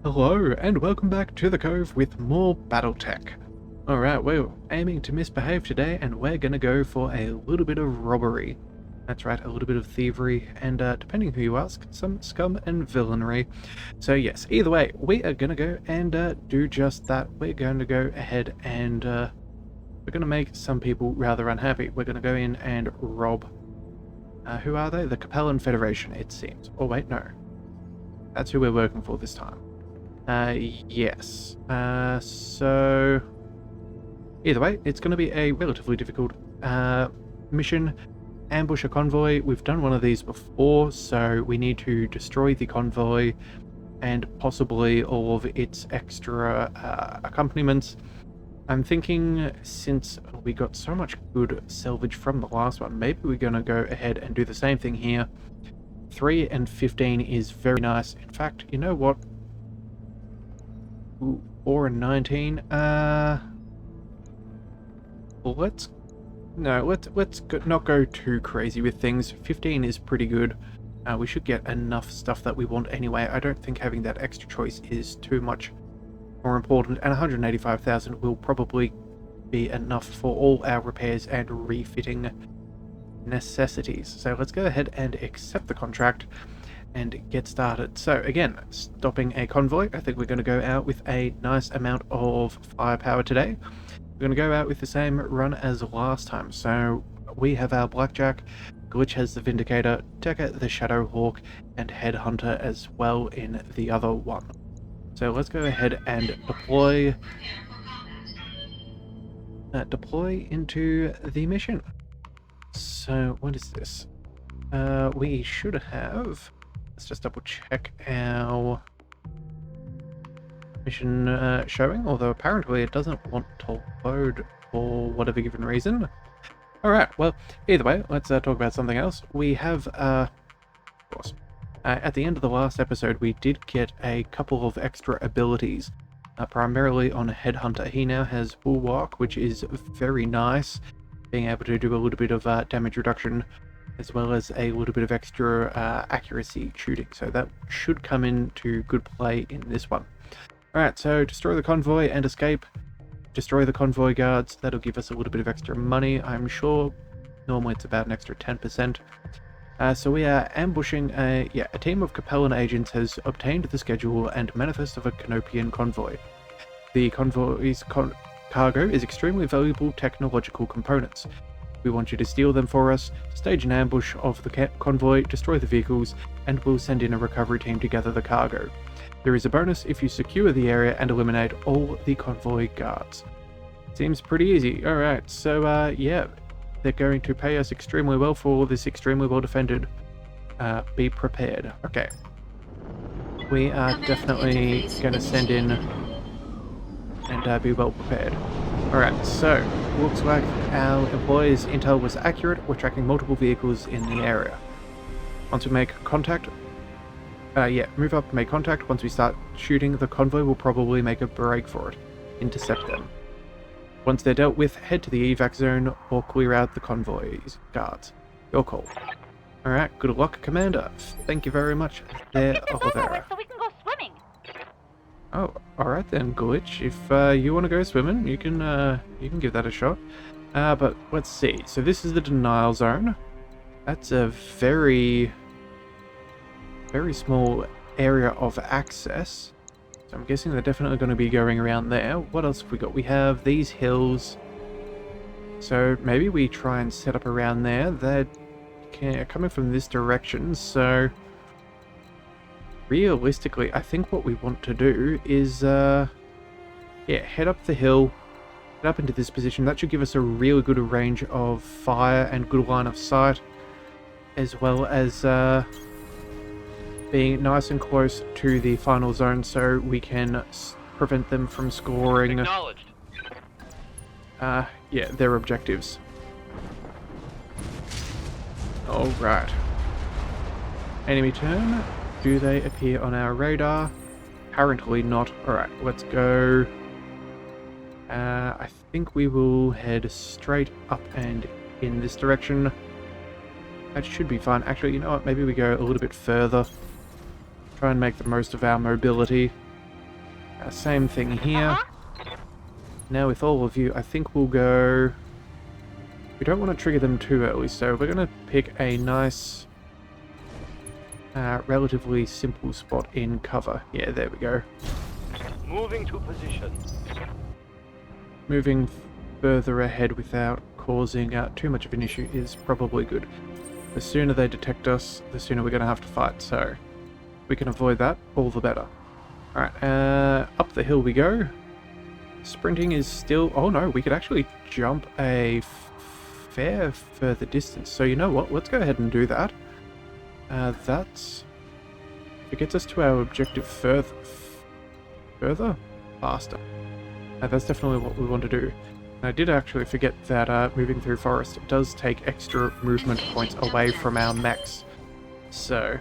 Hello, and welcome back to the Cove with more Battletech. Alright, we're aiming to misbehave today, and we're gonna go for a little bit of robbery. That's right, a little bit of thievery, and depending who you ask, some scum and villainy. So yes, either way, we are gonna go and do just that. We're going to go ahead and we're gonna make some people rather unhappy. We're gonna go in and rob. Who are they? The Capellan Federation, it seems. Oh wait, no. That's who we're working for this time. Yes. So either way, it's going to be a relatively difficult mission. Ambush a convoy. We've done one of these before, so we need to destroy the convoy and possibly all of its extra accompaniments. I'm thinking, since we got so much good salvage from the last one, maybe we're going to go ahead and do the same thing here. 3 and 15 is very nice. In fact, you know what? 4 and 19. Let's not go too crazy with things. 15 is pretty good. We should get enough stuff that we want anyway. I don't think having that extra choice is too much more important, and 185,000 will probably be enough for all our repairs and refitting necessities. So let's go ahead and accept the contract and get started. So again, stopping a convoy. I think we're going to go out with a nice amount of firepower today. We're going to go out with the same run as last time. So we have our Blackjack, Glitch has the Vindicator, Decker the Shadowhawk, and Headhunter as well in the other one. So let's go ahead and deploy into the mission. So what is this? We should have... Let's just double check our mission showing, although apparently it doesn't want to load for whatever given reason. Alright, well, either way, let's talk about something else. We have, of course, at the end of the last episode, we did get a couple of extra abilities, primarily on Headhunter. He now has Bulwark, which is very nice, being able to do a little bit of damage reduction, as well as a little bit of extra accuracy shooting. So that should come into good play in this one. Alright, so destroy the convoy and escape. Destroy the convoy guards. That'll give us a little bit of extra money, I'm sure. Normally it's about an extra 10%. So we are ambushing a team of Capellan agents has obtained the schedule and manifest of a Canopian convoy. The convoy's cargo is extremely valuable technological components. We want you to steal them for us, stage an ambush of the convoy, destroy the vehicles, and we'll send in a recovery team to gather the cargo. There is a bonus if you secure the area and eliminate all the convoy guards. Seems pretty easy. Alright, so yeah, they're going to pay us extremely well for this extremely well defended. Be prepared. Okay. We are definitely going to send in and be well prepared. Alright, so looks like our employer's intel was accurate. We're tracking multiple vehicles in the area. Once we make contact, move up, make contact. Once we start shooting, the convoy will probably make a break for it. Intercept them. Once they're dealt with, head to the evac zone or clear out the convoy's guards. Your call. Alright, good luck, Commander. Thank you very much. There, Get this over with so we can go swimming. Oh, alright then, Glitch. If you want to go swimming, you can give that a shot. But let's see. So this is the denial zone. That's a very small area of access. So I'm guessing they're definitely going to be going around there. What else have we got? We have these hills. So maybe we try and set up around there. They're coming from this direction, so... Realistically, I think what we want to do is, head up the hill, head up into this position. That should give us a really good range of fire and good line of sight, as well as being nice and close to the final zone so we can prevent them from scoring their objectives. Alright. Enemy turn. Do they appear on our radar? Apparently not. Alright, let's go. I think we will head straight up and in this direction. That should be fine. Actually, you know what? Maybe we go a little bit further. Try and make the most of our mobility. Same thing here. Uh-huh. Now with all of you, I think we'll go... We don't want to trigger them too early, so we're going to pick a nice, relatively simple spot in cover. Yeah, there we go. Moving to position. Moving further ahead without causing too much of an issue is probably good. The sooner they detect us, the sooner we're going to have to fight, so if we can avoid that, all the better. Alright, up the hill we go. Sprinting is still... Oh no, we could actually jump a fair further distance. So you know what, let's go ahead and do that. That's... It gets us to our objective further, faster. That's definitely what we want to do. And I did actually forget that moving through forest does take extra movement points away from our mechs. So,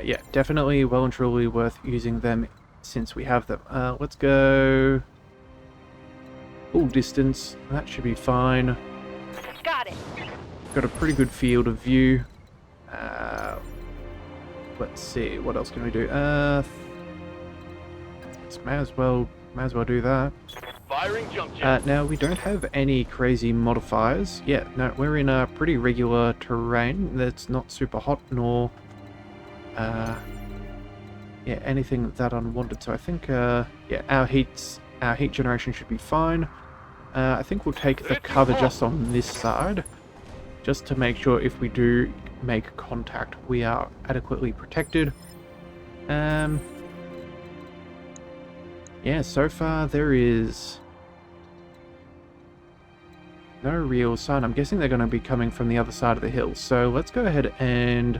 yeah, definitely well and truly worth using them since we have them. Let's go full distance. That should be fine. Got it. Got a pretty good field of view. Let's see, what else can we do? May as well do that. Firing jump jet. Now, we don't have any crazy modifiers. Yeah, no, we're in a pretty regular terrain that's not super hot, nor yeah, anything that unwanted. So I think, yeah, our heat generation should be fine. I think we'll take the cover just on this side, just to make sure if we do make contact, we are adequately protected. Yeah, so far there is no real sign. I'm guessing they're going to be coming from the other side of the hill. So let's go ahead and...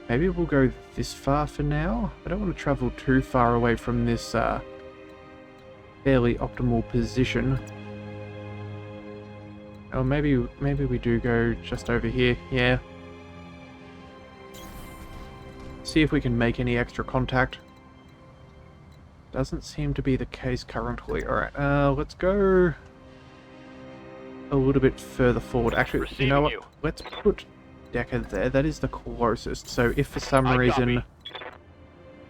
Maybe we'll go this far for now. I don't want to travel too far away from this fairly optimal position. Or maybe we do go just over here. Yeah. See if we can make any extra contact. Doesn't seem to be the case currently. Alright, let's go a little bit further forward. Actually, you know what? Let's put Decker there. That is the closest. So if for some reason...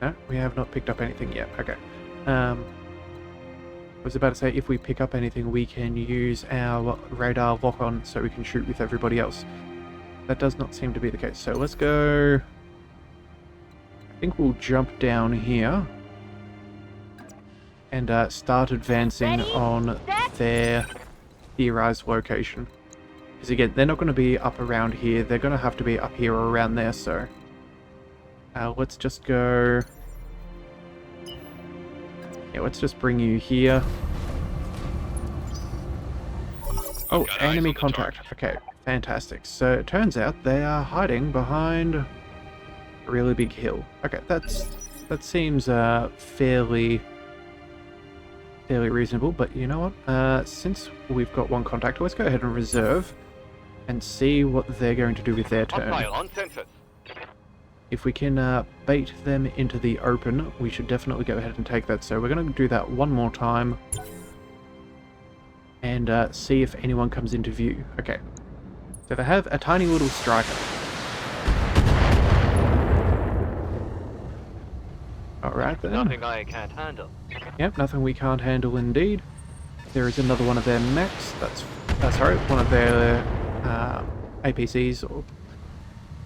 No, we have not picked up anything yet. Okay. I was about to say, if we pick up anything, we can use our radar lock-on so we can shoot with everybody else. That does not seem to be the case. So let's go... I think we'll jump down here and start advancing on their theorized location. Because again, they're not going to be up around here. They're going to have to be up here or around there, so... let's just go... Yeah, let's just bring you here. Oh, enemy contact. Okay, fantastic. So it turns out they are hiding behind a really big hill. Okay, that seems fairly reasonable, but you know what? Since we've got one contact, let's go ahead and reserve and see what they're going to do with their turn. If we can bait them into the open, we should definitely go ahead and take that. So we're going to do that one more time and see if anyone comes into view. Okay, so they have a tiny little striker. Alright then. Nothing I can't handle. Yep, nothing we can't handle indeed. There is another one of their mechs. That's sorry, one of their APCs or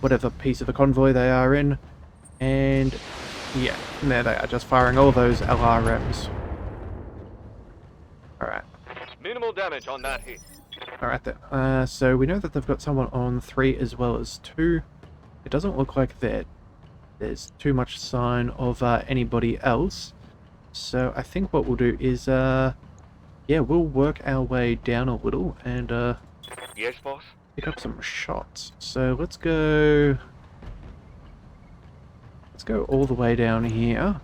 whatever piece of the convoy they are in. And yeah, there they are, just firing all those LRMs. Alright. Minimal damage on that hit. Alright then. So we know that they've got someone on 3 as well as 2. It doesn't look like there's too much sign of anybody else. So I think what we'll do is, yeah, we'll work our way down a little and Yes, boss. pick up some shots. So let's go all the way down here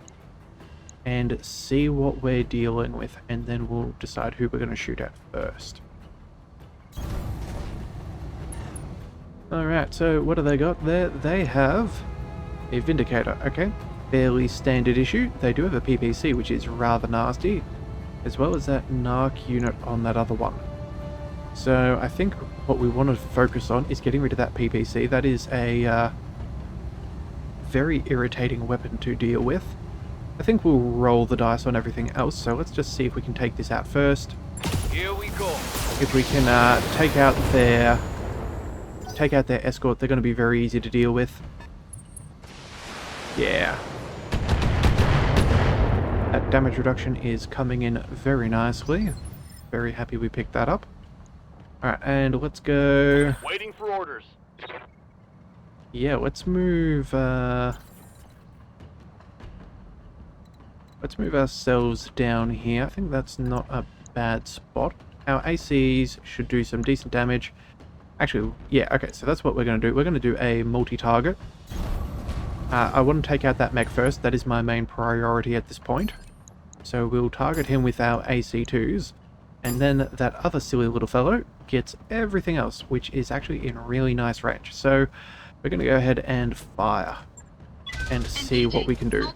and see what we're dealing with, and then we'll decide who we're going to shoot at first. Alright, so what do they got there? They have a Vindicator. Okay, fairly standard issue. They do have a PPC, which is rather nasty, as well as that NARC unit on that other one. So I think what we want to focus on is getting rid of that PPC. That is a very irritating weapon to deal with. I think we'll roll the dice on everything else, so let's just see if we can take this out first. Here we go. If we can take out their escort, they're going to be very easy to deal with. Yeah. That damage reduction is coming in very nicely. Very happy we picked that up. Alright, and let's go... Waiting for orders. Yeah, let's move ourselves down here. I think that's not a bad spot. Our ACs should do some decent damage. Actually, yeah, okay, so that's what we're going to do. We're going to do a multi-target. I want to take out that mech first. That is my main priority at this point. So we'll target him with our AC2s. And then that other silly little fellow gets everything else, which is actually in really nice range. So we're going to go ahead and fire. And see what we can do.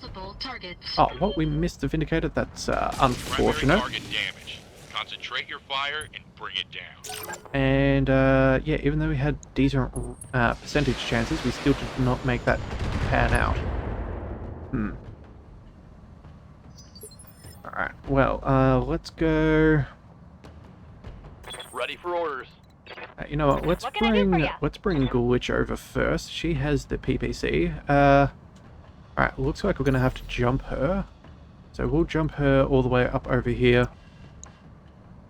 Oh, what? We missed the Vindicator? That's unfortunate. Target damage. Concentrate your fire and bring it down. And, yeah, even though we had decent percentage chances, we still did not make that pan out. Alright, well, let's go... Ready for orders. You know what, let's What can I do for ya? bring Glitch over first. She has the PPC. Alright, looks like we're going to have to jump her. So we'll jump her all the way up over here.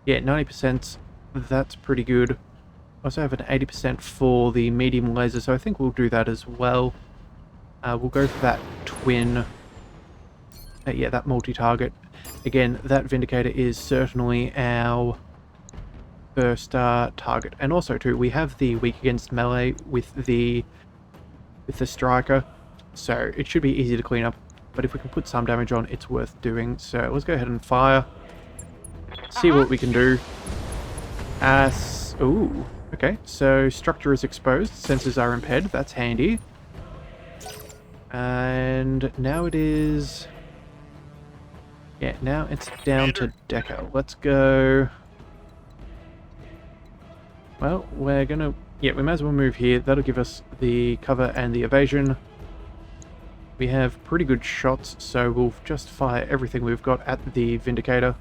Yeah, 90%. That's pretty good. Also have an 80% for the medium laser, so I think we'll do that as well. We'll go for that twin. Yeah, that multi-target. Again, that Vindicator is certainly our first target. And also, too, we have the weak against melee with the striker, so it should be easy to clean up. But if we can put some damage on, it's worth doing. So let's go ahead and fire. See what we can do. Ooh, okay. So structure is exposed. Sensors are impaired. That's handy. And now it is... Yeah, now it's down to Decker. Let's go... Well, we're gonna... Yeah, we might as well move here. That'll give us the cover and the evasion. We have pretty good shots, so we'll just fire everything we've got at the Vindicator.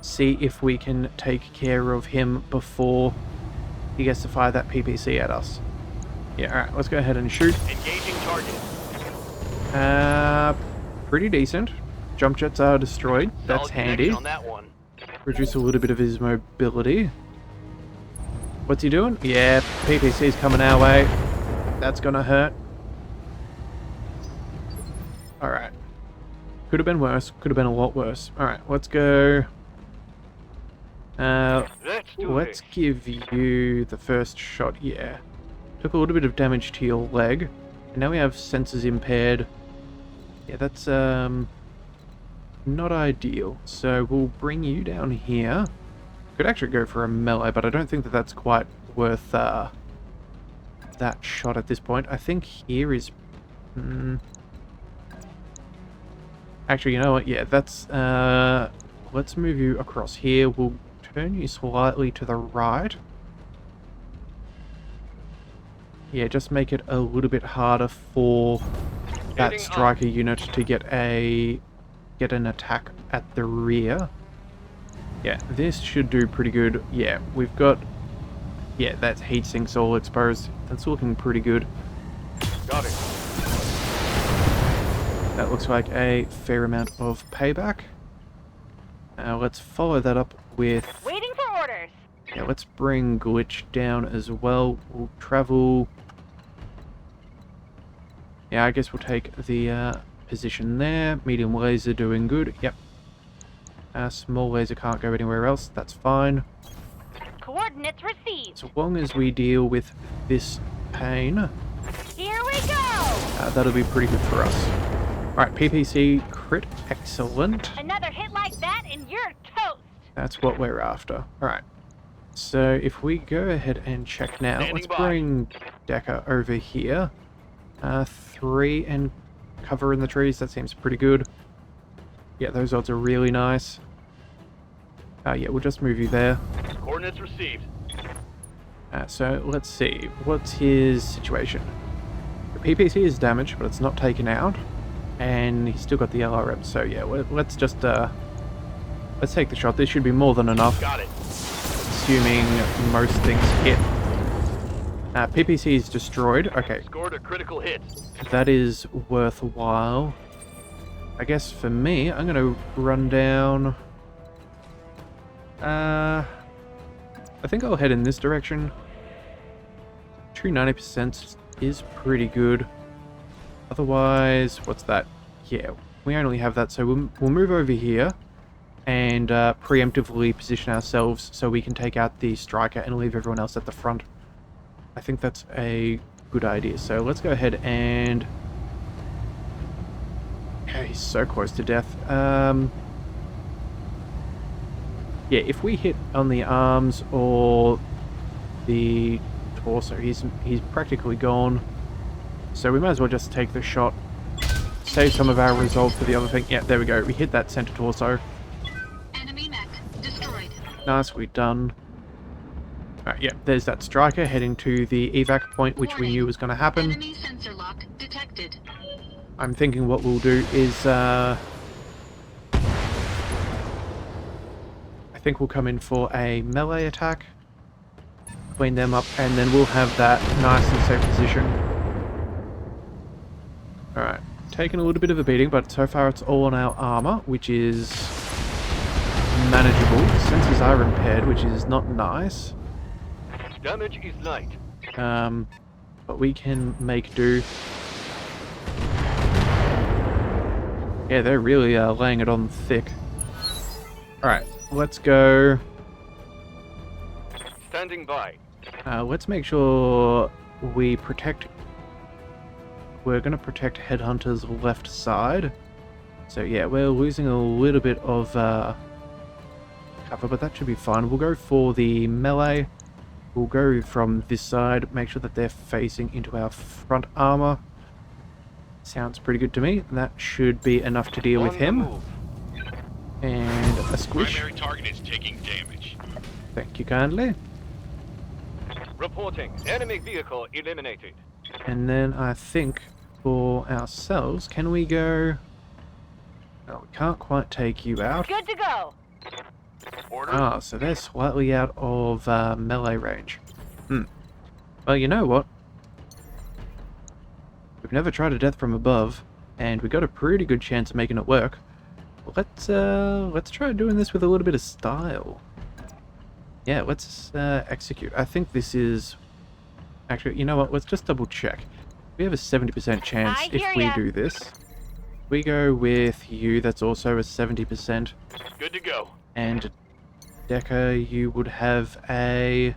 See if we can take care of him before he gets to fire that PPC at us. Yeah, alright, let's go ahead and shoot. Engaging target. Pretty decent. Jump jets are destroyed. That's Solid handy. connection on that one. Reduce a little bit of his mobility. What's he doing? Yeah, PPC's coming our way. That's gonna hurt. Alright. Could have been worse. Could have been a lot worse. Alright, let's go... let's give you the first shot. Yeah. Took a little bit of damage to your leg. And now we have sensors impaired. Yeah, that's not ideal. So we'll bring you down here. Could actually go for a melee, but I don't think that that's quite worth that shot at this point. I think here is... Actually, you know what? Yeah, that's... let's move you across here. We'll turn you slightly to the right. Yeah, just make it a little bit harder for that striker unit to get an attack at the rear. Yeah, this should do pretty good. Yeah, we've got... Yeah, that's heat sinks all exposed. That's looking pretty good. Got it. That looks like a fair amount of payback. Let's follow that up with... Waiting for orders. Yeah, let's bring Glitch down as well. We'll travel... Yeah, I guess we'll take the position there. Medium laser doing good. Yep. Small laser can't go anywhere else. That's fine. Coordinates received. So long as we deal with this pain, Here we go. that'll be pretty good for us. Alright, PPC crit. Excellent. Another hit like that and you're toast. That's what we're after. Alright. So if we go ahead and check now, Standing let's by. bring Decker over here. 3 and cover in the trees. That seems pretty good. Yeah, those odds are really nice. Yeah, we'll just move you there. Coordinates received. So let's see. What's his situation? The PPC is damaged, but it's not taken out. And he's still got the LRM, so yeah, let's just, let's take the shot. This should be more than enough. Got it. Assuming most things hit. PPC is destroyed. Okay, Scored a critical hit. that is worthwhile. I guess for me, I'm going to run down... I think I'll head in this direction. True 90% is pretty good. Otherwise, what's that? Yeah, we only have that, so we'll move over here and preemptively position ourselves so we can take out the striker and leave everyone else at the front. I think that's a good idea. So let's go ahead and... Yeah, he's so close to death. Yeah, if we hit on the arms or the torso, he's practically gone. So we might as well just take the shot. Save some of our resolve for the other thing. Yeah, there we go. We hit that center torso. Enemy mech destroyed. Nicely done. Alright, yeah, there's that striker heading to the evac point, which we knew was going to happen. Enemy sensor lock detected. I'm thinking what we'll do is, I think we'll come in for a melee attack, clean them up, and then we'll have that nice and safe position. Alright, taking a little bit of a beating, but so far it's all on our armor, which is manageable. Sensors are impaired, which is not nice. Damage is light. But we can make do. Yeah, they're really laying it on thick. Alright, let's go. Standing by. Let's make sure we protect... We're going to protect Headhunter's left side. So yeah, we're losing a little bit of cover, but that should be fine. We'll go for the melee. We'll go from this side, make sure that they're facing into our front armor. Sounds pretty good to me. That should be enough to deal with On the him. move. And a squish. Primary target is taking damage. Thank you kindly. Reporting. Enemy vehicle eliminated. And then I think for ourselves, can we go... No, we can't quite take you out. Good to go. Order. Ah, so they're slightly out of melee range. Well, you know what? We've never tried a death from above, and we got a pretty good chance of making it work. Let's try doing this with a little bit of style. Yeah, let's execute. I think this is... Actually, you know what? Let's just double check. We have a 70% chance I if hear we ya. do this. We go with you, that's also a 70%. Good to go. And Deca, you would have a...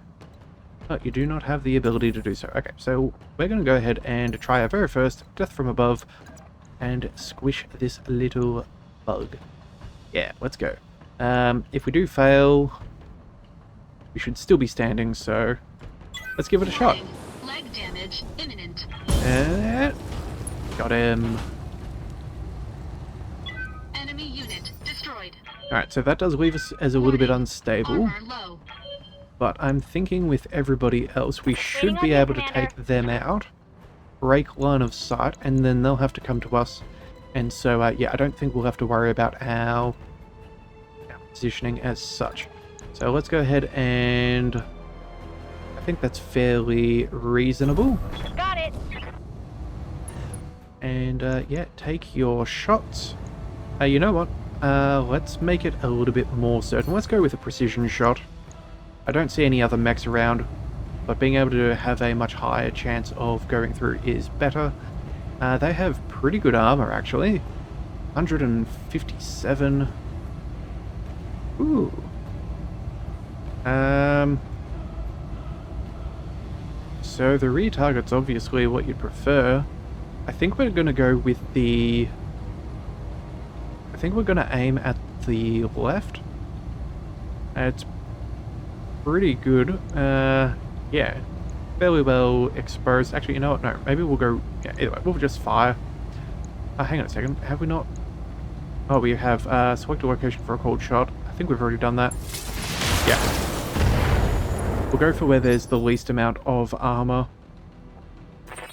Oh, you do not have the ability to do so. Okay, so we're going to go ahead and try our very first death from above and squish this little bug. Yeah, let's go. If we do fail, we should still be standing, so let's give it a shot. Leg damage imminent. Got him. Enemy unit destroyed. Alright, so that does leave us as a little bit unstable. Armor low. But I'm thinking with everybody else, we should Waiting on be you, able to Commander. take them out, break line of sight, and then they'll have to come to us. And so, yeah, I don't think we'll have to worry about our positioning as such. So let's go ahead and... I think that's fairly reasonable. Got it. And, yeah, take your shots. You know what? Let's make it a little bit more certain. Let's go with a precision shot. I don't see any other mechs around, but being able to have a much higher chance of going through is better. They have pretty good armor, actually. 157. Ooh. So the rear target's obviously what you'd prefer. I think we're going to go with the... I think we're going to aim at the left. It's pretty good. Yeah. Fairly well exposed. Actually, you know what? No, maybe we'll go... Yeah, either way, we'll just fire. Hang on a second. Have we not... Oh, we have select a location for a cold shot. I think we've already done that. Yeah. We'll go for where there's the least amount of armor.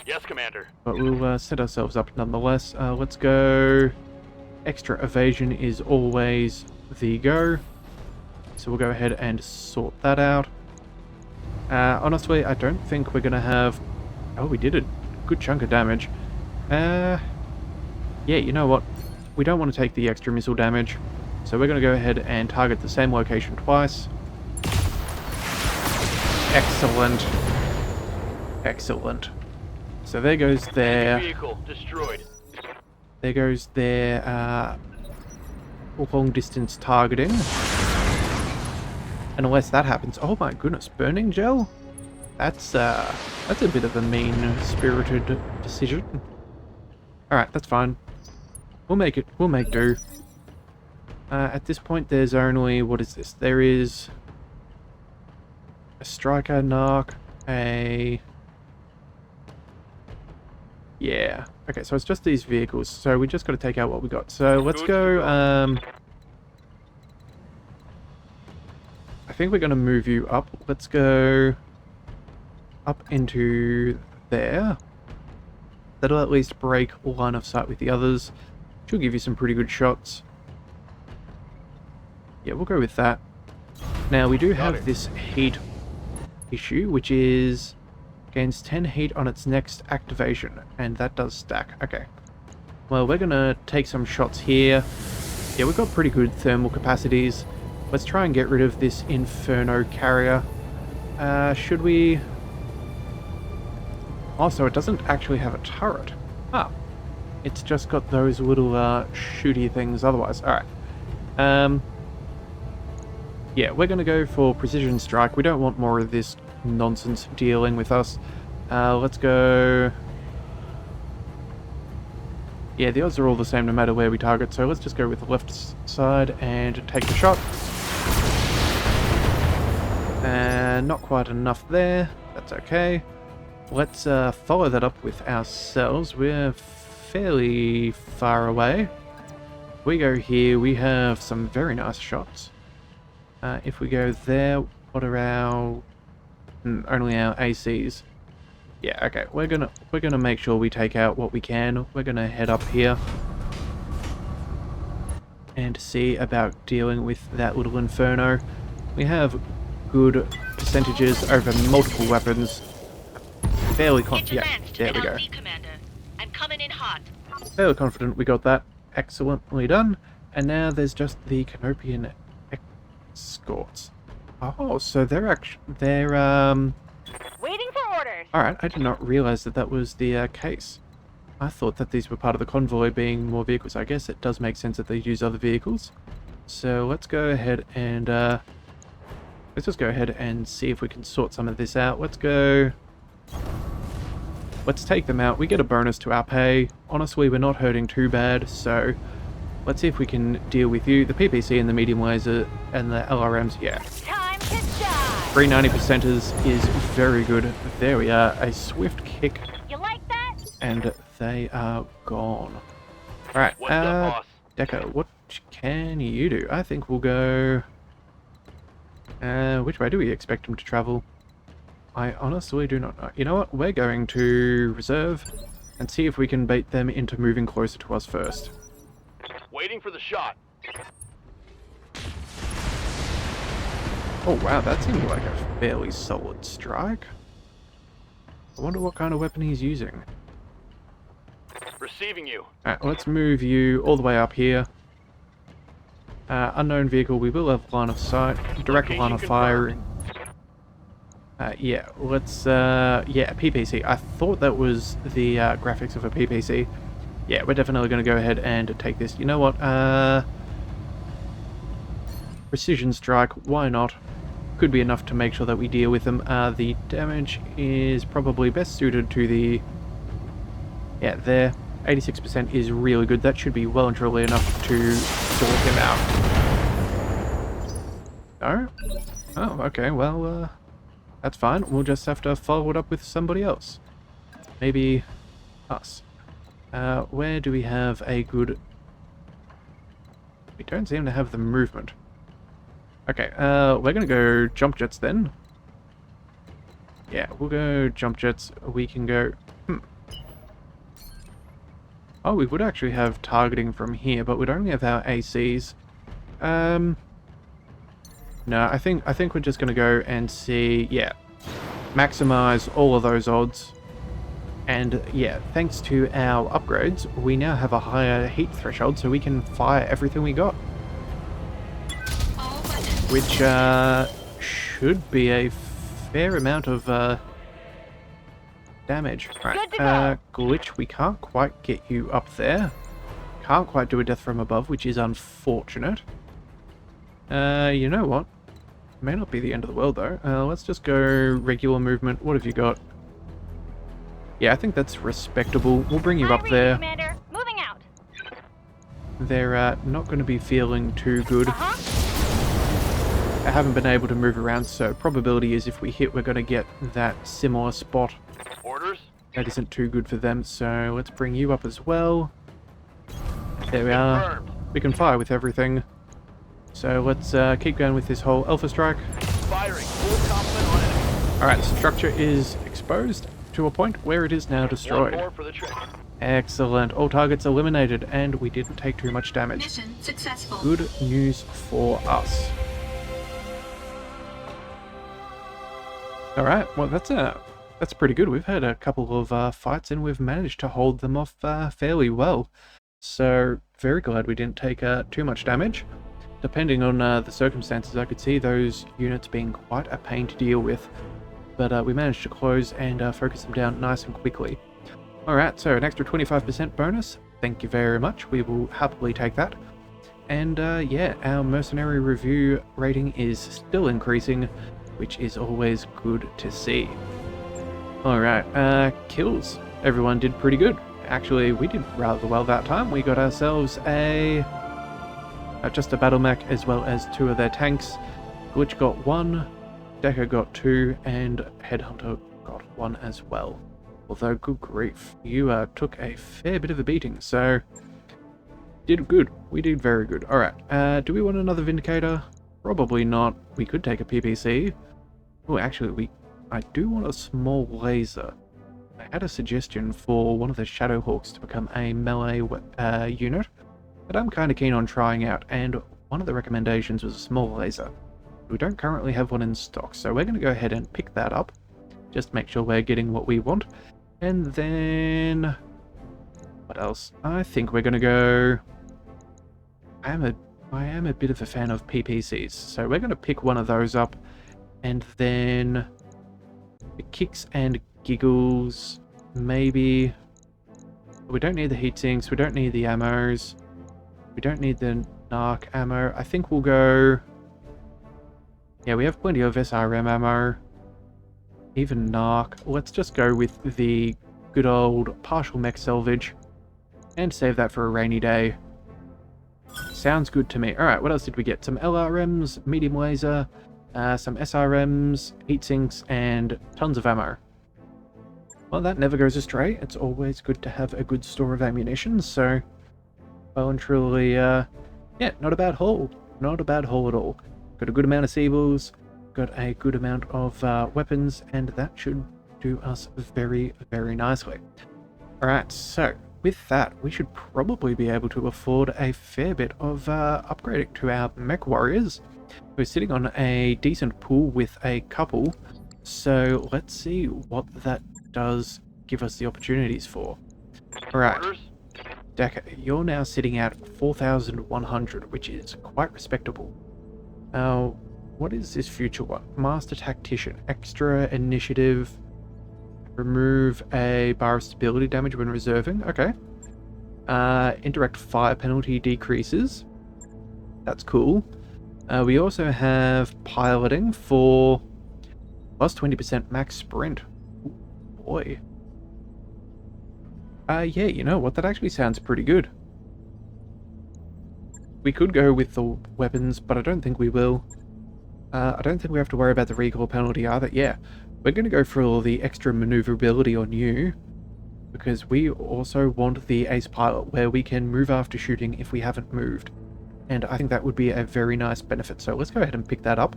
Yes, Commander. but we'll set ourselves up nonetheless. Let's go. Extra evasion is always the go. So we'll go ahead and sort that out. Honestly, I don't think we're going to have... Oh, we did a good chunk of damage. Yeah, you know what? We don't want to take the extra missile damage. So we're going to go ahead and target the same location twice. Excellent. Excellent. So there goes their... Vehicle destroyed. There goes their long distance targeting. Unless that happens... Oh my goodness, burning gel? That's a bit of a mean-spirited decision. Alright, that's fine. We'll make it. We'll make do. At this point, there's only... What is this? There is... a striker, narc, a... Yeah. Okay, so it's just these vehicles. So we just got to take out what we got. So let's go... I think we're going to move you up. Let's go up into there. That'll at least break line of sight with the others. Should give you some pretty good shots. Yeah, we'll go with that. Now, we do have this heat issue, which is gains 10 heat on its next activation, and that does stack. Okay. Well, we're going to take some shots here. Yeah, we've got pretty good thermal capacities. Let's try and get rid of this Inferno carrier. Should we... Also, it doesn't actually have a turret. Ah. It's just got those little shooty things otherwise. Alright. Yeah, we're going to go for precision strike. We don't want more of this nonsense dealing with us. Let's go... Yeah, the odds are all the same no matter where we target, so let's just go with the left side and take the shot. Not quite enough there. That's okay. Let's follow that up with ourselves. We're fairly far away. We go here, we have some very nice shots. If we go there, what are our... only our ACs. Yeah, okay, we're gonna make sure we take out what we can. We're gonna head up here and see about dealing with that little Inferno. We have good percentages over multiple weapons. Fairly confident. Yeah, there we go. Commander. I'm coming in hot. Fairly confident we got that. Excellently done. And now there's just the Canopian escorts. Oh, so they're Waiting for orders. Alright, I did not realize that that was the case. I thought that these were part of the convoy being more vehicles. I guess it does make sense that they use other vehicles. So let's go ahead and let's just go ahead and see if we can sort some of this out. Let's go... Let's take them out. We get a bonus to our pay. Honestly, we're not hurting too bad, so let's see if we can deal with you. The PPC and the medium laser and the LRMs, yeah. Time to die. 390%ers is very good. There we are. A swift kick. You like that? And they are gone. Alright, What's up, boss? Deco, what can you do? I think we'll go... which way do we expect them to travel? I honestly do not know. You know what? We're going to reserve and see if we can bait them into moving closer to us first. Waiting for the shot. Oh wow, that seemed like a fairly solid strike. I wonder what kind of weapon he's using. Receiving you. Alright, let's move you all the way up here. Unknown vehicle, we will have line of sight. Direct line of fire. Yeah, let's, yeah, PPC. I thought that was the graphics of a PPC. Yeah, we're definitely going to go ahead and take this. You know what, precision strike, why not? Could be enough to make sure that we deal with them. The damage is probably best suited to the... Yeah, there. 86% is really good. That should be well and truly enough to sort him out. No? Oh, okay, well, that's fine. We'll just have to follow it up with somebody else. Maybe us. Where do we have a good... We don't seem to have the movement. Okay, we're gonna go jump jets then. Yeah, we'll go jump jets. We can go... Oh, we would actually have targeting from here, but we'd only have our ACs. No, I think we're just going to go and see, yeah, maximize all of those odds. And yeah, thanks to our upgrades, we now have a higher heat threshold, so we can fire everything we got. Which should be a fair amount of damage. Right, Glitch, we can't quite get you up there. Can't quite do a death from above, which is unfortunate. You know what? May not be the end of the world, though. Let's just go regular movement. What have you got? Yeah, I think that's respectable. We'll bring you up there. Commander. Moving out. They're not going to be feeling too good. I haven't been able to move around, so probability is if we hit, we're going to get that similar spot. Orders? That isn't too good for them, so let's bring you up as well. There we are. Confirmed. We can fire with everything. So let's keep going with this whole Alpha Strike. Firing. Full complement on enemy. Alright, the structure is exposed to a point where it is now One destroyed. more for the trip. Excellent. All targets eliminated, and we didn't take too much damage. Mission successful. Good news for us. Alright, well that's pretty good. We've had a couple of fights and we've managed to hold them off fairly well. So, very glad we didn't take too much damage. Depending on the circumstances, I could see those units being quite a pain to deal with. But we managed to close and focus them down nice and quickly. Alright, so an extra 25% bonus. Thank you very much. We will happily take that. And yeah, our mercenary review rating is still increasing, which is always good to see. Alright, kills. Everyone did pretty good. Actually, we did rather well that time. We got ourselves just a battle mech as well as 2 of their tanks. Glitch got 1, Decker got 2, and Headhunter got 1 as well. Although, good grief, you took a fair bit of a beating, so did good. We did very good. Alright, do we want another Vindicator? Probably not. We could take a PPC. Oh, actually, I do want a small laser. I had a suggestion for one of the Shadowhawks to become a melee unit that I'm kind of keen on trying out, and one of the recommendations was a small laser. We don't currently have one in stock, so we're going to go ahead and pick that up. Just make sure we're getting what we want. And then... what else? I think we're going to go... I am a bit of a fan of PPCs, so we're going to pick one of those up. And then... the kicks and giggles, maybe... we don't need the heat sinks, we don't need the ammos. We don't need the narc ammo. I think we'll go... yeah, we have plenty of SRM ammo. Even narc. Let's just go with the good old partial mech salvage. And save that for a rainy day. Sounds good to me. Alright, what else did we get? Some LRMs, medium laser, some SRMs, heat sinks, and tons of ammo. Well, that never goes astray. It's always good to have a good store of ammunition, so... well and truly, yeah, not a bad haul. Not a bad haul at all. Got a good amount of Seables, got a good amount of weapons, and that should do us very, very nicely. Alright, so with that, we should probably be able to afford a fair bit of upgrading to our MechWarriors. We're sitting on a decent pool with a couple, so let's see what that does give us the opportunities for. Alright. Orders? Decker, you're now sitting at 4,100, which is quite respectable. Now, what is this future one? Master Tactician, extra initiative, remove a bar of stability damage when reserving. Okay. Indirect fire penalty decreases. That's cool. We also have piloting for plus 20% max sprint. Ooh, boy. Yeah, you know what? That actually sounds pretty good. We could go with the weapons, but I don't think we will. I don't think we have to worry about the recoil penalty either. Yeah, we're going to go for all the extra maneuverability on you, because we also want the ace pilot, where we can move after shooting if we haven't moved. And I think that would be a very nice benefit, so let's go ahead and pick that up.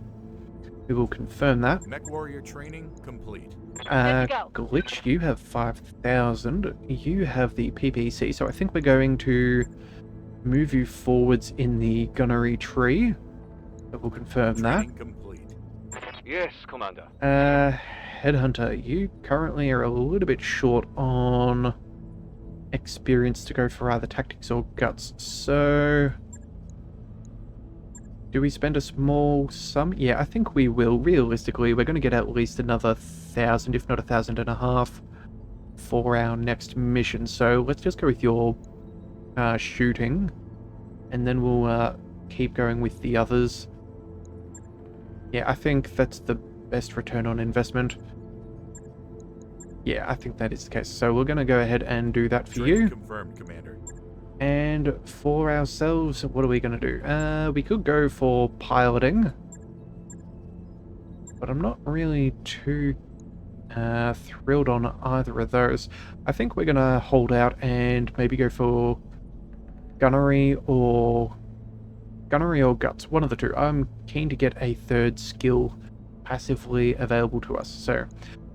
We will confirm that. MechWarrior training complete. Good to go. Glitch, you have 5,000. You have the PPC, so I think we're going to move you forwards in the gunnery tree. So we'll confirm that. Training complete. Yes, Commander. Headhunter, you currently are a little bit short on experience to go for either tactics or guts. So, do we spend a small sum? Yeah, I think we will. Realistically, we're going to get at least another 1,000, if not 1,500, for our next mission. So let's just go with your shooting, and then we'll keep going with the others. Yeah, I think that's the best return on investment. Yeah, I think that is the case. So we're going to go ahead and do that for Training you. confirmed, Commander. And for ourselves, what are we going to do? We could go for piloting, but I'm not really too thrilled on either of those. I think we're going to hold out and maybe go for gunnery or guts, one of the two. I'm keen to get a third skill passively available to us, so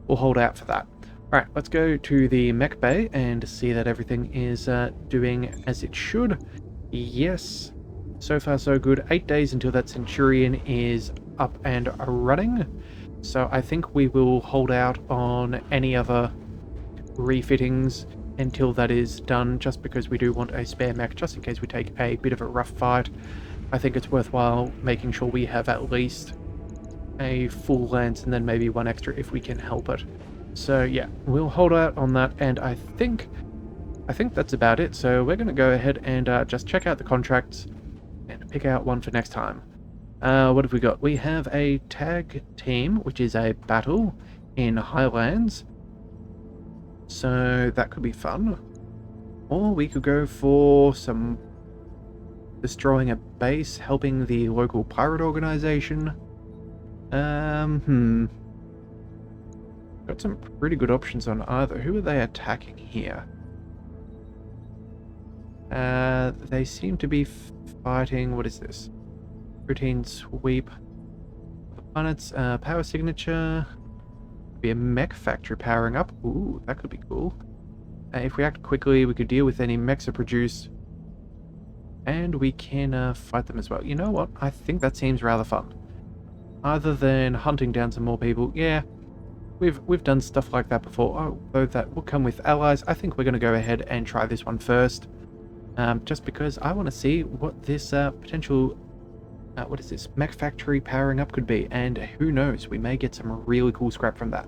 we'll hold out for that. Alright, let's go to the mech bay and see that everything is doing as it should. Yes, so far so good. 8 days until that Centurion is up and running, so I think we will hold out on any other refittings until that is done, just because we do want a spare mech, just in case we take a bit of a rough fight. I think it's worthwhile making sure we have at least a full lance and then maybe one extra if we can help it. So yeah, we'll hold out on that, and I think that's about it. So we're going to go ahead and just check out the contracts and pick out one for next time. What have we got? We have a tag team, which is a battle in Highlands. So that could be fun. Or we could go for some destroying a base, helping the local pirate organization. Got some pretty good options on either. Who are they attacking here? They seem to be fighting... What is this? Routine sweep. The planet's power signature. Be a mech factory powering up. Ooh, that could be cool. If we act quickly, we could deal with any mechs that produce. And we can fight them as well. You know what? I think that seems rather fun. Other than hunting down some more people. Yeah. We've done stuff like that before, although that will come with allies. I think we're going to go ahead and try this one first, just because I want to see what this potential, what is this, mech factory powering up could be, and who knows, we may get some really cool scrap from that.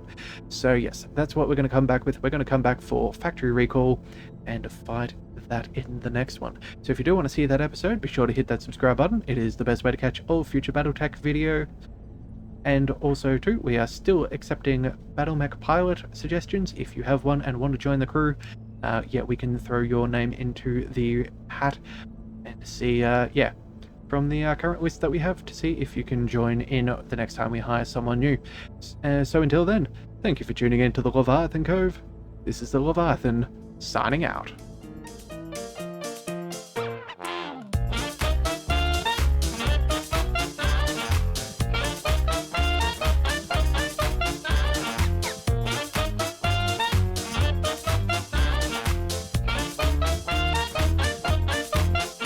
So yes, that's what we're going to come back with. We're going to come back for factory recall and fight that in the next one. So if you do want to see that episode, be sure to hit that subscribe button. It is the best way to catch all future Battletech video. And also too, we are still accepting BattleMech pilot suggestions. If you have one and want to join the crew, yeah, we can throw your name into the hat and see, yeah, from the current list that we have, to see if you can join in the next time we hire someone new. So until then, thank you for tuning in to the Leviathan Cove. This is the Leviathan, signing out.